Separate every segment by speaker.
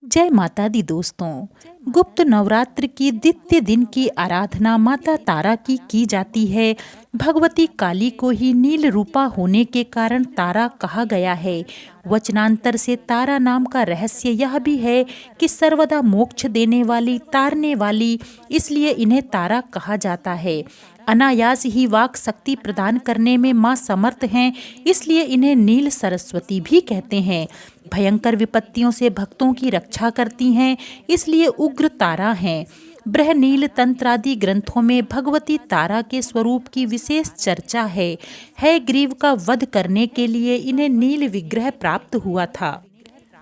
Speaker 1: जय माता दी दोस्तों। गुप्त नवरात्र की द्वितीय दिन की आराधना माता तारा की जाती है। भगवती काली को ही नील रूपा होने के कारण तारा कहा गया है। वचनांतर से तारा नाम का रहस्य यह भी है कि सर्वदा मोक्ष देने वाली, तारने वाली, इसलिए इन्हें तारा कहा जाता है। अनायास ही वाक शक्ति प्रदान करने में मां समर्थ हैं, इसलिए इन्हें नील सरस्वती भी कहते हैं। भयंकर विपत्तियों से भक्तों की रक्षा करती हैं, इसलिए उग्र तारा हैं। बृहनील तंत्र आदि ग्रंथों में भगवती तारा के स्वरूप की विशेष चर्चा है ग्रीव का वध करने के लिए इन्हें नील विग्रह प्राप्त हुआ था।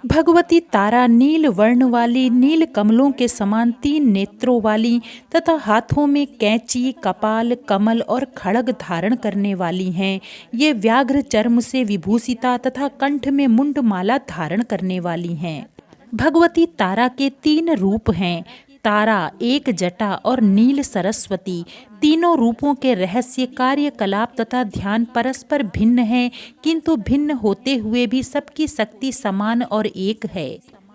Speaker 1: भगवती तारा नील वर्ण वाली, नील कमलों के समान 3 नेत्रों वाली तथा हाथों में कैंची, कपाल, कमल और खड्ग धारण करने वाली हैं। ये व्याघ्र चर्म से विभूषिता तथा कंठ में मुंडमाला धारण करने वाली हैं। भगवती तारा के 3 रूप हैं, तारा, एक जटा और नील सरस्वती। तीनों रूपों के रहस्य, कार्यकलाप तथा ध्यान परस्पर भिन्न हैं, किंतु भिन्न होते हुए भी सबकी शक्ति समान और एक है।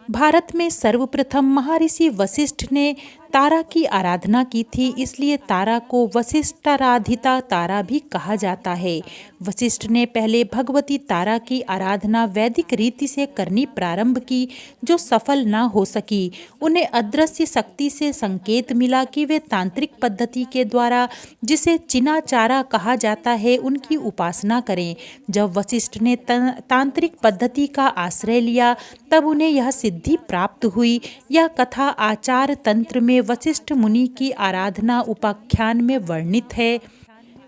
Speaker 1: भारत में सर्वप्रथम महर्षि वशिष्ठ ने तारा की आराधना की थी, इसलिए तारा को वशिष्ठाराधिता तारा भी कहा जाता है। वशिष्ठ ने पहले भगवती तारा की आराधना वैदिक रीति से करनी प्रारंभ की, जो सफल न हो सकी। उन्हें अदृश्य शक्ति से संकेत मिला कि वे तांत्रिक पद्धति के द्वारा, जिसे चिनाचारा कहा जाता है, उनकी उपासना करें। जब वशिष्ठ ने तांत्रिक पद्धति का आश्रय लिया, तब उन्हें यह सिद्धि प्राप्त हुई। यह कथा आचार तंत्र में वशिष्ठ मुनि की आराधना उपाख्यान में वर्णित है।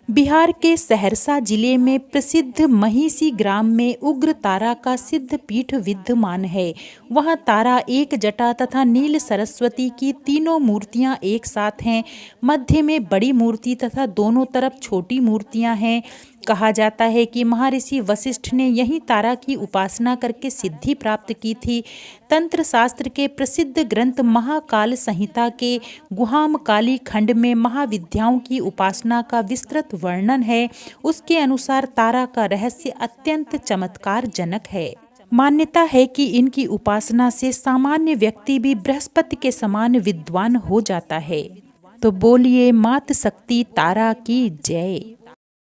Speaker 1: बिहार के सहरसा जिले में प्रसिद्ध महिषी ग्राम में उग्र तारा का सिद्ध पीठ विद्यमान है। वहाँ तारा, एक जटा तथा नील सरस्वती की तीनों मूर्तियाँ एक साथ हैं। मध्य में बड़ी मूर्ति तथा दोनों तरफ छोटी मूर्तियाँ हैं। कहा जाता है कि महर्षि वशिष्ठ ने यही तारा की उपासना करके सिद्धि प्राप्त की थी। तंत्र शास्त्र के प्रसिद्ध ग्रंथ महाकाल संहिता के गुहामकाली खंड में महाविद्याओं की उपासना का विस्तृत वर्णन है। उसके अनुसार तारा का रहस्य अत्यंत चमत्कारजनक है। मान्यता है कि इनकी उपासना से सामान्य व्यक्ति भी बृहस्पति के समान विद्वान हो जाता है। तो बोलिए मात शक्ति तारा की जय।